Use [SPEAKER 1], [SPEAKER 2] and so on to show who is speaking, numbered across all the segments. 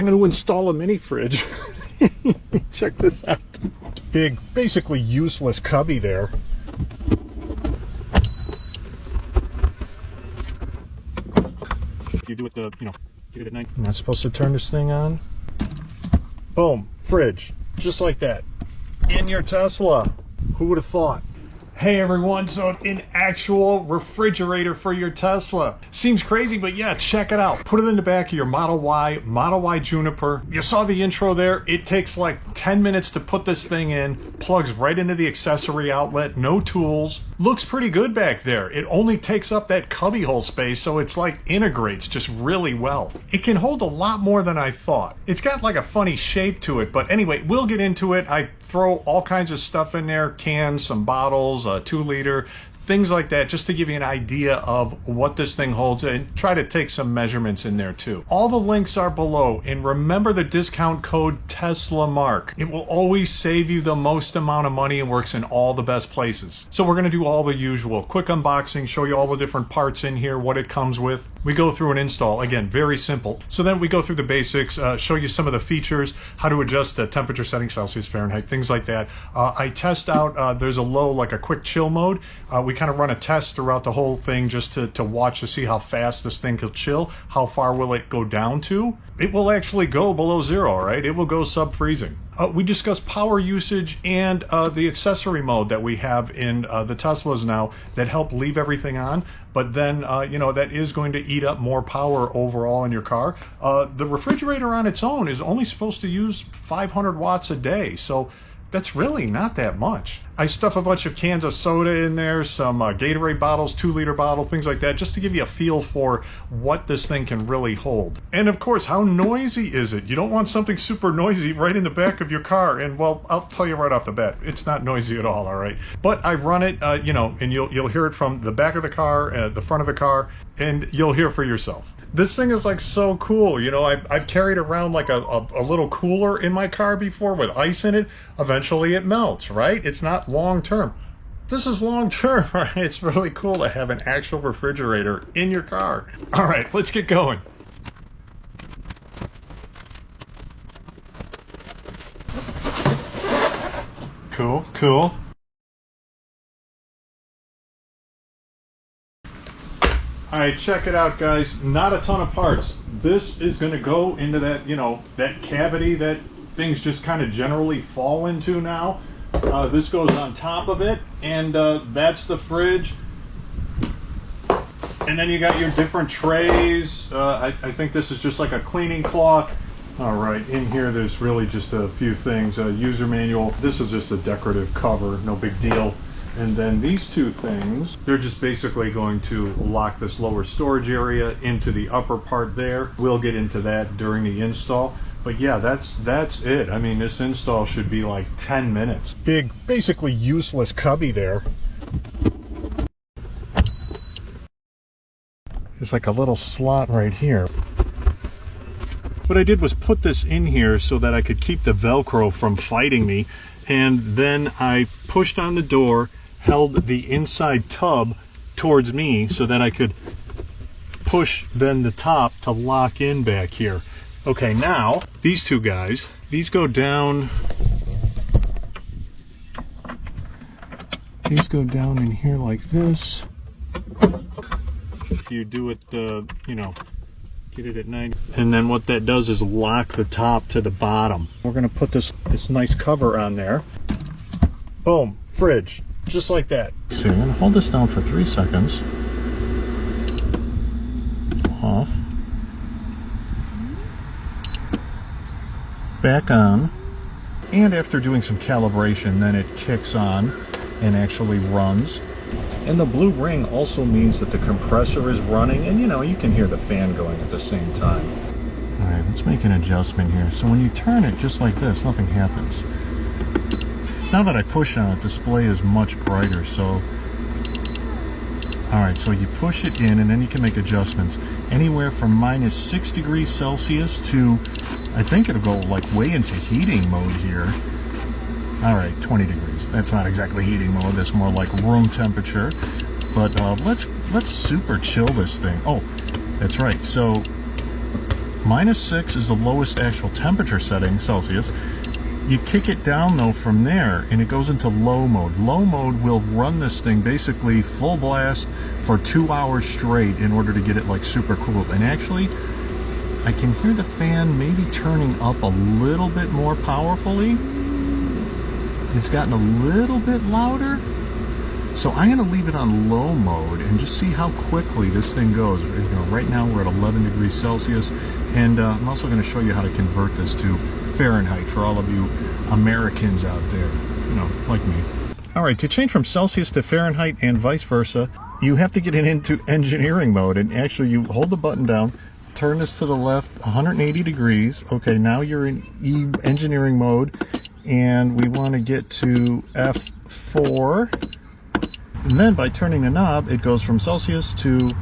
[SPEAKER 1] I'm going to install a mini fridge. Check this out. Big, basically useless cubby there. You do it the, get it at night. I'm not supposed to turn this thing on. Boom, fridge, just like that. In your Tesla. Who would have thought? Hey everyone, so an actual refrigerator for your Tesla. Seems crazy, but yeah, check it out. Put it in the back of your Model Y Juniper. You saw the intro there. It takes like 10 minutes to put this thing in. Plugs right into the accessory outlet, no tools. Looks pretty good back there. It only takes up that cubby hole space, so it's like integrates just really well. It can hold a lot more than I thought. It's got like a funny shape to it, but anyway, we'll get into it. I throw all kinds of stuff in there, cans, some bottles, a 2-liter, things like that, just to give you an idea of what this thing holds, and try to take some measurements in there too. All the links are below, and remember the discount code TESLAMARK. It will always save you the most amount of money and works in all the best places. So we're going to do all the usual. Quick unboxing, show you all the different parts in here, what it comes with. We go through an install, again, very simple. So then we go through the basics, show you some of the features, how to adjust the temperature setting, Celsius, Fahrenheit, things like that. I test out, there's a low, like a quick chill mode. We kind of run a test throughout the whole thing just to watch to see how fast this thing can chill. How far will it go down to? It will actually go below zero, right? It will go sub-freezing. We discuss power usage and the accessory mode that we have in the Teslas now that help leave everything on, but then, that is going to eat up more power overall in your car. The refrigerator on its own is only supposed to use 500 watts a day, so that's really not that much. I stuff a bunch of cans of soda in there, some Gatorade bottles, 2-liter bottle, things like that, just to give you a feel for what this thing can really hold. And of course, how noisy is it? You don't want something super noisy right in the back of your car. And well, I'll tell you right off the bat, it's not noisy at all, right? But I run it, and you'll hear it from the back of the car, the front of the car, and you'll hear for yourself. This thing is like so cool. I've carried around like a little cooler in my car before with ice in it. Eventually it melts, right? It's not long term. This is long term, right? It's really cool to have an actual refrigerator in your car. All right, let's get going. Cool, cool. All right, check it out, guys. Not a ton of parts. This is going to go into that, that cavity that things just kind of generally fall into now. This goes on top of it, and that's the fridge. And then you got your different trays. I think this is just like a cleaning cloth. All right, in here there's really just a few things. User manual. This is just a decorative cover, no big deal. And then these two things, they're just basically going to lock this lower storage area into the upper part there. We'll get into that during the install. But yeah, that's it. I mean, this install should be like 10 minutes. Big, basically useless cubby there. There's like a little slot right here. What I did was put this in here so that I could keep the Velcro from fighting me. And then I pushed on the door, held the inside tub towards me so that I could push then the top to lock in back here. Okay, now these two guys, these go down. These go down in here like this. If you do it, get it at 90. And then what that does is lock the top to the bottom. We're gonna put this nice cover on there. Boom, fridge, just like that. So I'm gonna hold this down for 3 seconds. Off. Back on. And after doing some calibration, then it kicks on and actually runs. And the blue ring also means that the compressor is running, and you can hear the fan going at the same time. All right, let's make an adjustment here. So when you turn it just like this, nothing happens. Now that I push on it, display is much brighter, so... All right, so you push it in, and then you can make adjustments. Anywhere from -6 degrees Celsius to, I think it'll go like way into heating mode here. All right, 20 degrees. That's not exactly heating mode. That's more like room temperature. But let's super chill this thing. Oh, that's right. So -6 is the lowest actual temperature setting, Celsius. You kick it down though from there and it goes into low mode. Low mode will run this thing basically full blast for 2 hours straight in order to get it like super cool. And actually, I can hear the fan maybe turning up a little bit more powerfully. It's gotten a little bit louder. So I'm going to leave it on low mode and just see how quickly this thing goes. You know, right now we're at 11 degrees Celsius, and I'm also going to show you how to convert this to Fahrenheit for all of you Americans out there, you know, like me. All right, to change from Celsius to Fahrenheit and vice versa, you have to get it into engineering mode, and actually you hold the button down, turn this to the left 180 degrees. Okay, now you're in engineering mode, and we want to get to F4. And then by turning the knob, it goes from Celsius to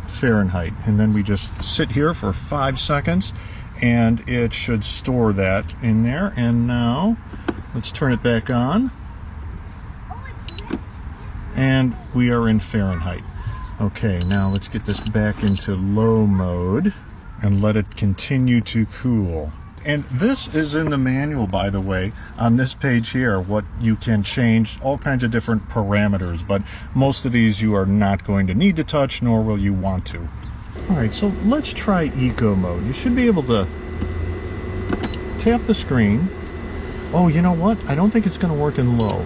[SPEAKER 1] Fahrenheit. And then we just sit here for 5 seconds and it should store that in there. And now let's turn it back on. And we are in Fahrenheit. Okay, now let's get this back into low mode and let it continue to cool. And this is in the manual, by the way, on this page here, what you can change, all kinds of different parameters, but most of these you are not going to need to touch, nor will you want to. All right, so let's try eco mode. You should be able to tap the screen. Oh, you know what? I don't think it's going to work in low.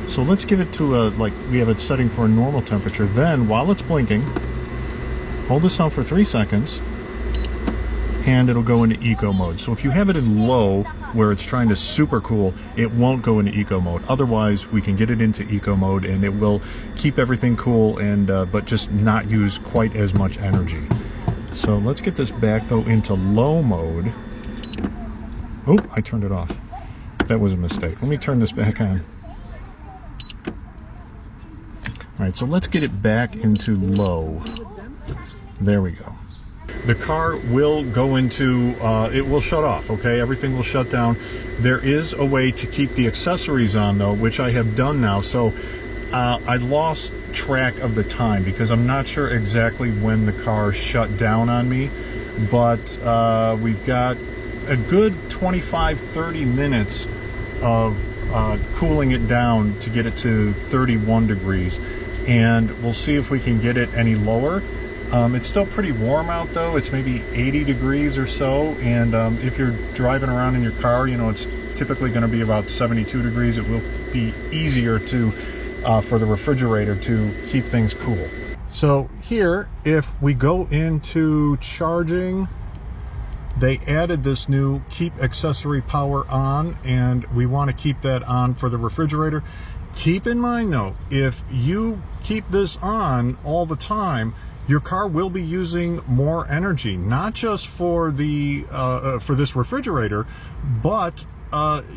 [SPEAKER 1] So let's give it to like we have it setting for a normal temperature. Then, while it's blinking, hold this down for 3 seconds. And it'll go into eco mode. So if you have it in low, where it's trying to super cool, it won't go into eco mode. Otherwise, we can get it into eco mode and it will keep everything cool and but just not use quite as much energy. So let's get this back though into low mode. Oh, I turned it off. That was a mistake. Let me turn this back on. All right, so let's get it back into low. There we go. The car will go into, it will shut off, okay? Everything will shut down. There is a way to keep the accessories on though, which I have done now. So I lost track of the time because I'm not sure exactly when the car shut down on me, but we've got a good 25-30 minutes of cooling it down to get it to 31 degrees. And we'll see if we can get it any lower. It's still pretty warm out though. It's maybe 80 degrees or so, and if you're driving around in your car, you know, it's typically going to be about 72 degrees. It will be easier to for the refrigerator to keep things cool. So here, if we go into charging, they added this new keep accessory power on, and we want to keep that on for the refrigerator. Keep in mind though, if you keep this on all the time, your car will be using more energy, not just for the for this refrigerator, but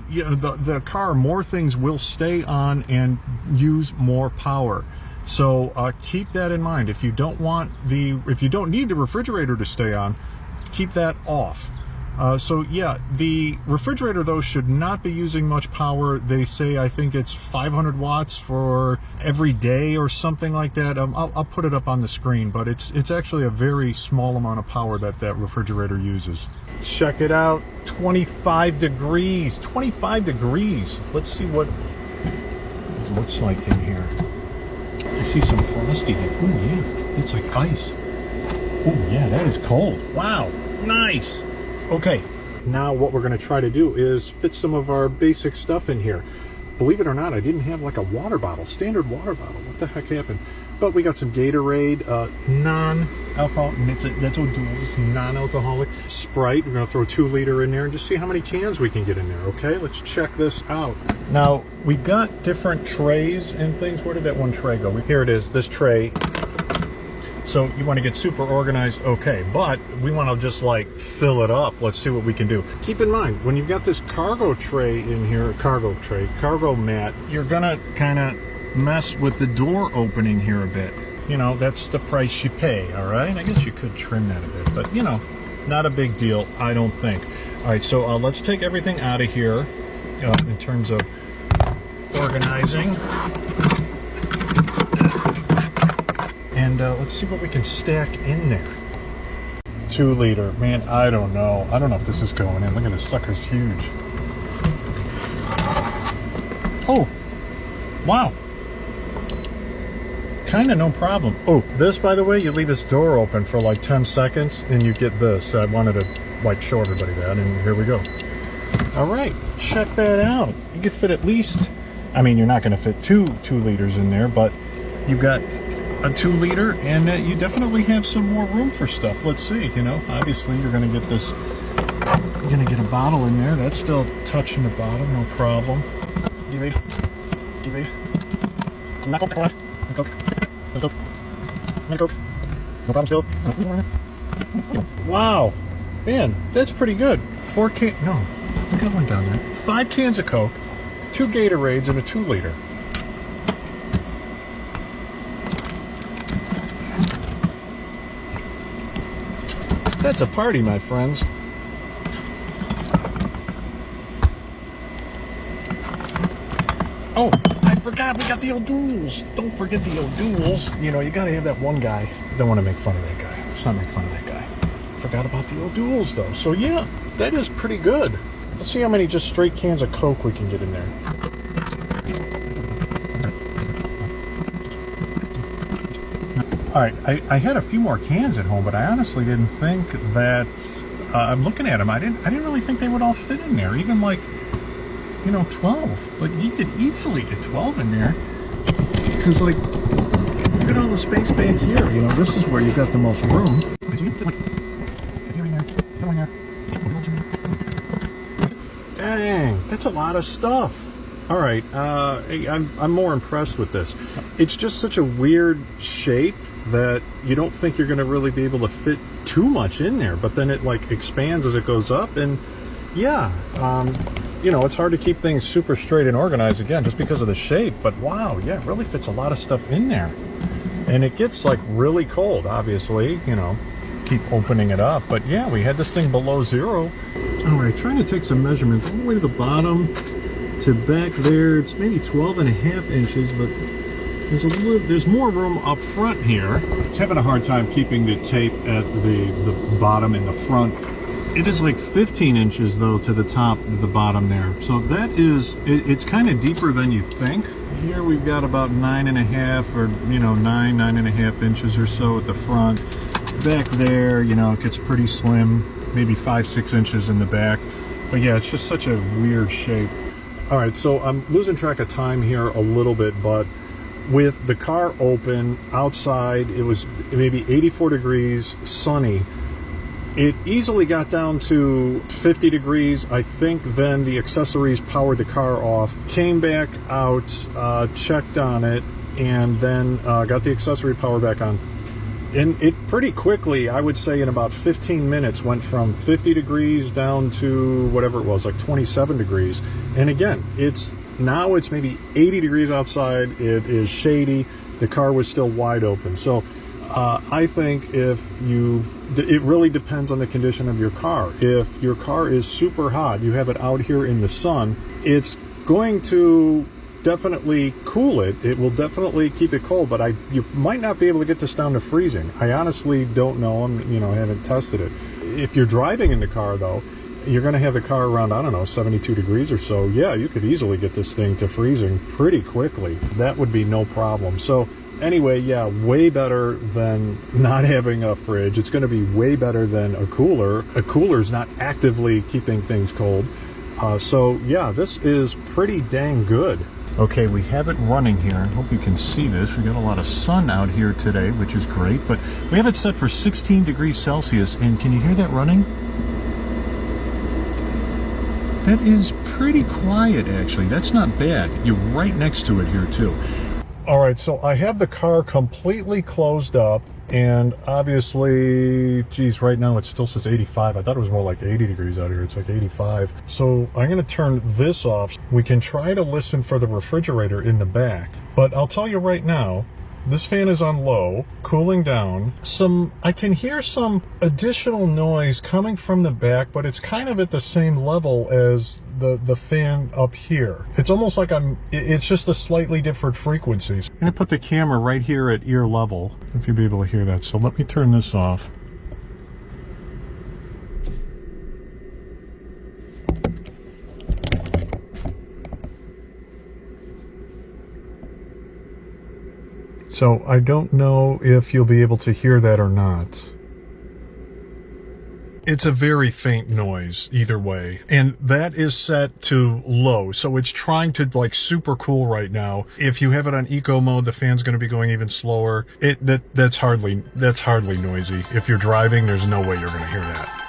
[SPEAKER 1] you know, the car, more things will stay on and use more power. So keep that in mind. If you don't need the refrigerator to stay on, keep that off. So yeah, the refrigerator though should not be using much power. They say, I think it's 500 watts for every day or something like that. I'll put it up on the screen, but it's actually a very small amount of power that refrigerator uses. Check it out, 25 degrees, 25 degrees. Let's see what it looks like in here. I see some frosty. Oh yeah, it's like ice. Oh yeah, that is cold. Wow, nice. Okay, now what we're going to try to do is fit some of our basic stuff in here. Believe it or not, I didn't have like a water bottle, standard water bottle. What the heck happened? But we got some Gatorade, non-alcohol, that's non-alcoholic. Sprite, we're going to throw 2 liter in there and just see how many cans we can get in there, okay? Let's check this out. Now, we've got different trays and things. Where did that one tray go? Here it is, this tray. So you want to get super organized, okay, but we want to just like fill it up. Let's see what we can do. Keep in mind, when you've got this cargo tray in here, cargo mat, you're gonna kind of mess with the door opening here a bit. You know, that's the price you pay, all right? I guess you could trim that a bit, but you know, not a big deal, I don't think. All right, so let's take everything out of here in terms of organizing. And let's see what we can stack in there. 2 liter. Man, I don't know. I don't know if this is going in. Look at this sucker's huge. Oh, wow. Kind of no problem. Oh, this, by the way, you leave this door open for like 10 seconds and you get this. I wanted to like show everybody that, and here we go. All right, check that out. You could fit at least, I mean, you're not going to fit two liters in there, but you've got a 2 liter, and you definitely have some more room for stuff. Let's see, you know, obviously you're going to get this, you're going to get a bottle in there. That's still touching the bottom, no problem. Give me. No problem still. Wow, man, that's pretty good. 4 cans, no, I got one down there. 5 cans of Coke, 2 Gatorades, and a 2 liter. That's a party, my friends. Oh, I forgot we got the O'Douls. Don't forget the O'Douls. You know, you gotta have that one guy. Don't want to make fun of that guy. Let's not make fun of that guy. Forgot about the O'Douls, though. So yeah, that is pretty good. Let's see how many just straight cans of Coke we can get in there. All right, I had a few more cans at home, but I honestly didn't think that. I'm looking at them. I didn't really think they would all fit in there. Even like, you know, 12. But you could easily get 12 in there, because like, look at all the space back here. You know, this is where you got the most room. Dang, that's a lot of stuff. All right, I'm more impressed with this. It's just such a weird shape that you don't think you're going to really be able to fit too much in there, but then it like expands as it goes up, and yeah, you know, it's hard to keep things super straight and organized again just because of the shape, but wow, yeah, it really fits a lot of stuff in there. And it gets like really cold, obviously, you know, keep opening it up, but yeah, we had this thing below 0. All right, trying to take some measurements all the way to the bottom to back there. It's maybe 12.5 inches, but there's more room up front here. It's having a hard time keeping the tape at the bottom and the front. It is like 15 inches though to the top of the bottom there. So that is, it's kind of deeper than you think. Here we've got about 9.5 or, you know, 9.5 inches or so at the front. Back there, you know, it gets pretty slim, maybe 5-6 inches in the back. But yeah, it's just such a weird shape. All right, so I'm losing track of time here a little bit, but with the car open outside, it was maybe 84 degrees, sunny. It easily got down to 50 degrees. I think then the accessories powered the car off, came back out, checked on it, and then got the accessory power back on. And it pretty quickly, I would say in about 15 minutes, went from 50 degrees down to whatever it was, like 27 degrees. And again, now it's maybe 80 degrees outside. It is shady. The car was still wide open. So I think it really depends on the condition of your car. If your car is super hot, you have it out here in the sun, it's going to definitely cool it. It will definitely keep it cold, but you might not be able to get this down to freezing. I honestly don't know. I haven't tested it. If you're driving in the car though, you're going to have the car around, I don't know, 72 degrees or so. Yeah, you could easily get this thing to freezing pretty quickly. That would be no problem. So anyway, yeah, way better than not having a fridge. It's going to be way better than a cooler. A cooler is not actively keeping things cold. So yeah, this is pretty dang good. Okay, we have it running here. I hope you can see this. We got a lot of sun out here today, which is great, but we have it set for 16 degrees Celsius, and can you hear that running? That is pretty quiet, actually. That's not bad. You're right next to it here, too. All right, so I have the car completely closed up, and obviously, geez, right now it still says 85. I thought it was more like 80 degrees out here. It's like 85. So I'm going to turn this off. We can try to listen for the refrigerator in the back, but I'll tell you right now, this fan is on low, cooling down. I can hear some additional noise coming from the back, but it's kind of at the same level as the fan up here. It's almost like it's just a slightly different frequency. I'm gonna put the camera right here at ear level, if you'll be able to hear that. So let me turn this off. So I don't know if you'll be able to hear that or not. It's a very faint noise either way, and that is set to low, so it's trying to like super cool right now. If you have it on eco mode, the fan's going to be going even slower. That's hardly noisy. If you're driving, there's no way you're going to hear that.